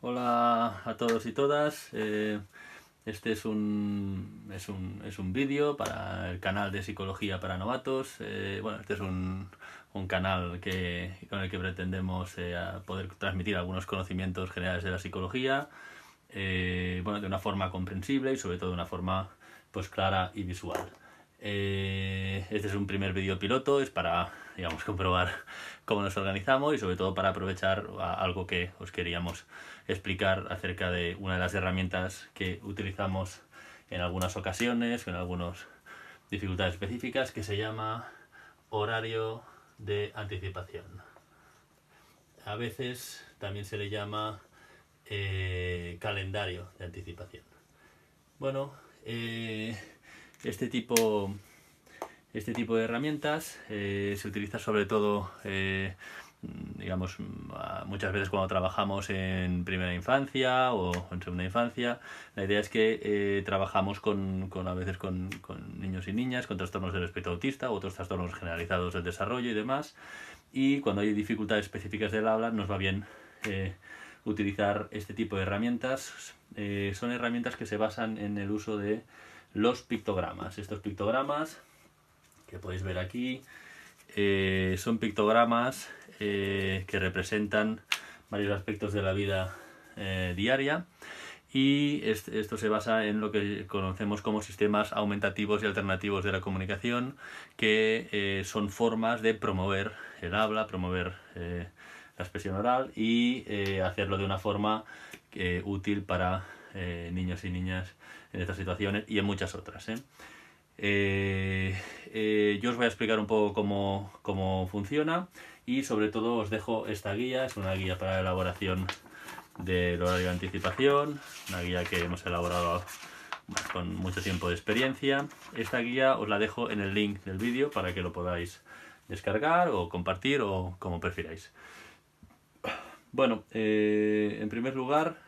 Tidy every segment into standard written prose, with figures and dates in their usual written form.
Hola a todos y todas. Este es un vídeo para el canal de Psicología para Novatos. Bueno, este es un canal con el que pretendemos poder transmitir algunos conocimientos generales de la psicología, bueno, de una forma comprensible y sobre todo de una forma pues clara y visual. Este es un primer vídeo piloto, es para, digamos, comprobar cómo nos organizamos y sobre todo para aprovechar algo que os queríamos explicar acerca de una de las herramientas que utilizamos en algunas ocasiones, en algunas dificultades específicas, que se llama horario de anticipación. A veces también se le llama calendario de anticipación. Bueno, este tipo de herramientas se utiliza sobre todo, digamos, muchas veces cuando trabajamos en primera infancia o en segunda infancia. La idea es que trabajamos a veces con niños y niñas con trastornos del espectro autista u otros trastornos generalizados del desarrollo y demás. Y cuando hay dificultades específicas del habla, nos va bien utilizar este tipo de herramientas. Son herramientas que se basan en el uso de los pictogramas. Estos pictogramas que podéis ver aquí son pictogramas que representan varios aspectos de la vida diaria, y esto se basa en lo que conocemos como sistemas aumentativos y alternativos de la comunicación, que son formas de promover el habla, promover la expresión oral y hacerlo de una forma útil para niños y niñas en estas situaciones y en muchas otras. Yo os voy a explicar un poco cómo funciona, y sobre todo os dejo esta guía. Es una guía para la elaboración del horario de anticipación, una guía que hemos elaborado con mucho tiempo de experiencia. Esta guía os la dejo en el link del vídeo para que lo podáis descargar o compartir o como prefiráis. Bueno, en primer lugar,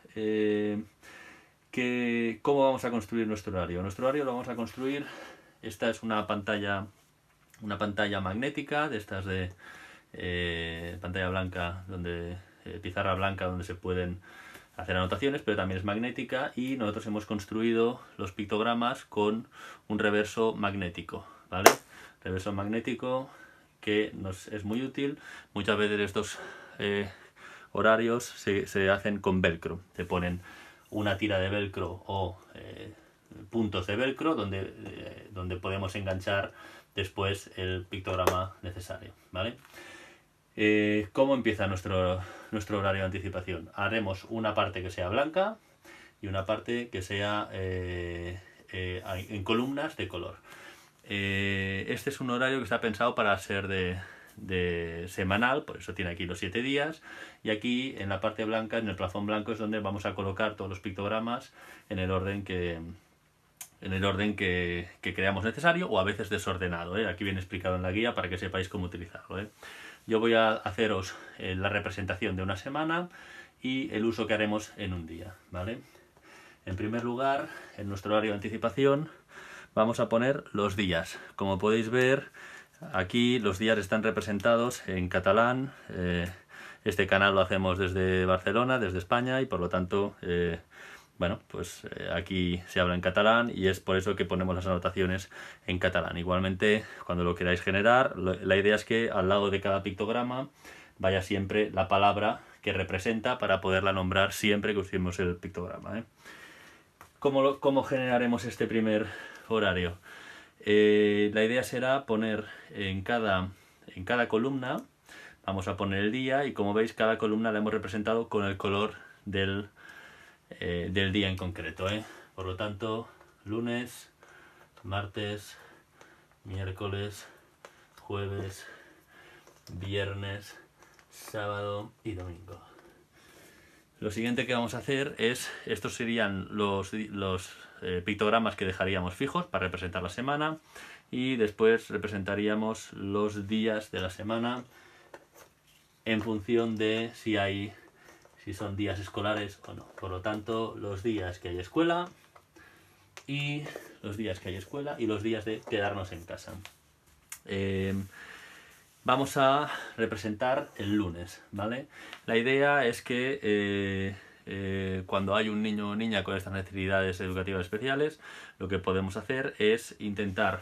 ¿cómo vamos a construir nuestro horario? Nuestro horario lo vamos a construir. Esta es una pantalla magnética, de estas de pantalla blanca, pizarra blanca, donde se pueden hacer anotaciones, pero también es magnética, y nosotros hemos construido los pictogramas con un reverso magnético, ¿vale? Reverso magnético que nos es muy útil. Muchas veces estos horarios se hacen con velcro. Se ponen una tira de velcro o puntos de velcro donde podemos enganchar después el pictograma necesario, ¿vale? ¿Cómo empieza nuestro horario de anticipación? Haremos una parte que sea blanca y una parte que sea en columnas de color. Este es un horario que está pensado para ser de semanal, por eso tiene aquí los 7 días, y aquí en la parte blanca, en el plafón blanco, es donde vamos a colocar todos los pictogramas en el orden que creamos necesario, o a veces desordenado, ¿eh? Aquí viene explicado en la guía para que sepáis cómo utilizarlo, ¿eh? Yo voy a haceros la representación de una semana y el uso que haremos en un día, ¿vale? En primer lugar, en nuestro horario de anticipación vamos a poner los días. Como podéis ver, aquí los días están representados en catalán. Este canal lo hacemos desde Barcelona, desde España, y por lo tanto, bueno, pues aquí se habla en catalán, y es por eso que ponemos las anotaciones en catalán. Igualmente, cuando lo queráis generar, la idea es que al lado de cada pictograma vaya siempre la palabra que representa, para poderla nombrar siempre que usemos el pictograma, ¿eh? ¿Cómo generaremos este primer horario? La idea será poner en cada columna, vamos a poner el día, y como veis, cada columna la hemos representado con el color del día en concreto, ¿eh? Por lo tanto, lunes, martes, miércoles, jueves, viernes, sábado y domingo. Lo siguiente que vamos a hacer es, estos serían los pictogramas que dejaríamos fijos para representar la semana, y después representaríamos los días de la semana en función de si son días escolares o no. Por lo tanto, los días que hay escuela y los días de quedarnos en casa. Vamos a representar el lunes, ¿vale? La idea es que cuando hay un niño o niña con estas necesidades educativas especiales, lo que podemos hacer es intentar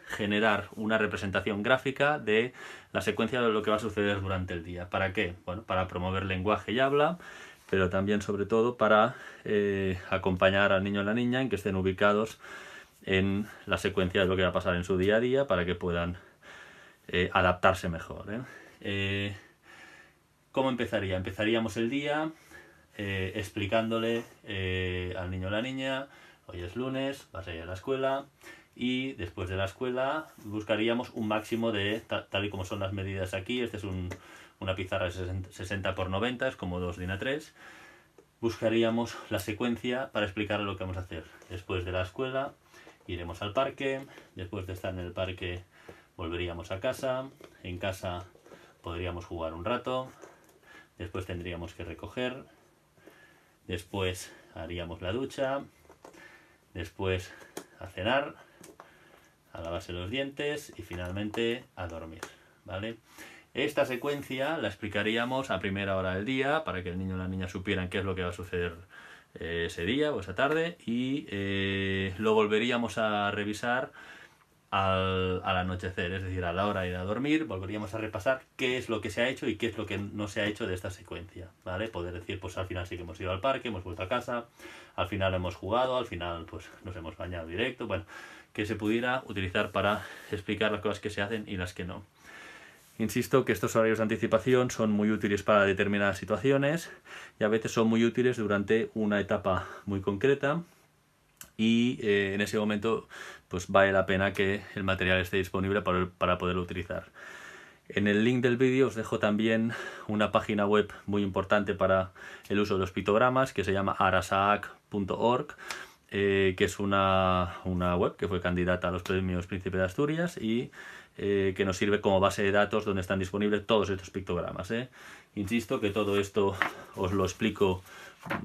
generar una representación gráfica de la secuencia de lo que va a suceder durante el día. ¿Para qué? Bueno, para promover lenguaje y habla, pero también sobre todo para acompañar al niño o la niña en que estén ubicados en la secuencia de lo que va a pasar en su día a día para que puedan adaptarse mejor. ¿Cómo empezaría? Empezaríamos el día explicándole al niño o la niña: hoy es lunes, vas a ir a la escuela, y después de la escuela buscaríamos un máximo de, tal y como son las medidas aquí, este es una pizarra de 60 por 90, es como 2 DIN A3, buscaríamos la secuencia para explicarle lo que vamos a hacer. Después de la escuela iremos al parque, después de estar en el parque volveríamos a casa, en casa podríamos jugar un rato, después tendríamos que recoger, después haríamos la ducha, después a cenar, a lavarse los dientes y finalmente a dormir, ¿vale? Esta secuencia la explicaríamos a primera hora del día para que el niño o la niña supieran qué es lo que va a suceder ese día o esa tarde, y lo volveríamos a revisar al anochecer, es decir, a la hora de ir a dormir, volveríamos a repasar qué es lo que se ha hecho y qué es lo que no se ha hecho de esta secuencia, ¿vale? Poder decir, pues al final sí que hemos ido al parque, hemos vuelto a casa, al final hemos jugado, al final pues nos hemos bañado directo, bueno, que se pudiera utilizar para explicar las cosas que se hacen y las que no. Insisto que estos horarios de anticipación son muy útiles para determinadas situaciones y a veces son muy útiles durante una etapa muy concreta, y en ese momento pues vale la pena que el material esté disponible para poderlo utilizar. En el link del vídeo os dejo también una página web muy importante para el uso de los pictogramas que se llama arasac.org, que es una web que fue candidata a los premios Príncipe de Asturias y que nos sirve como base de datos donde están disponibles todos estos pictogramas. Insisto que todo esto os lo explico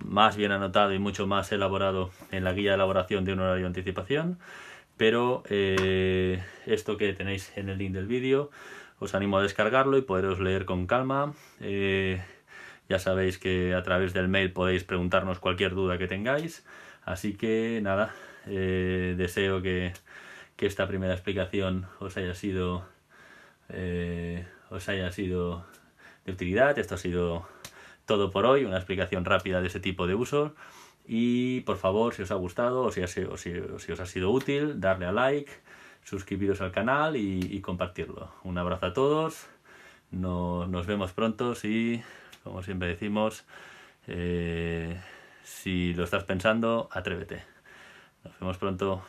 más bien anotado y mucho más elaborado en la guía de elaboración de un horario de anticipación, pero esto que tenéis en el link del vídeo os animo a descargarlo y poderos leer con calma. Ya sabéis que a través del mail podéis preguntarnos cualquier duda que tengáis, así que nada, deseo que esta primera explicación os haya sido de utilidad. Esto ha sido todo por hoy, una explicación rápida de ese tipo de uso, y por favor, si os ha gustado o si os ha sido útil, darle a like, suscribiros al canal y compartirlo. Un abrazo a todos, nos vemos pronto y, como siempre decimos, si lo estás pensando, atrévete. Nos vemos pronto.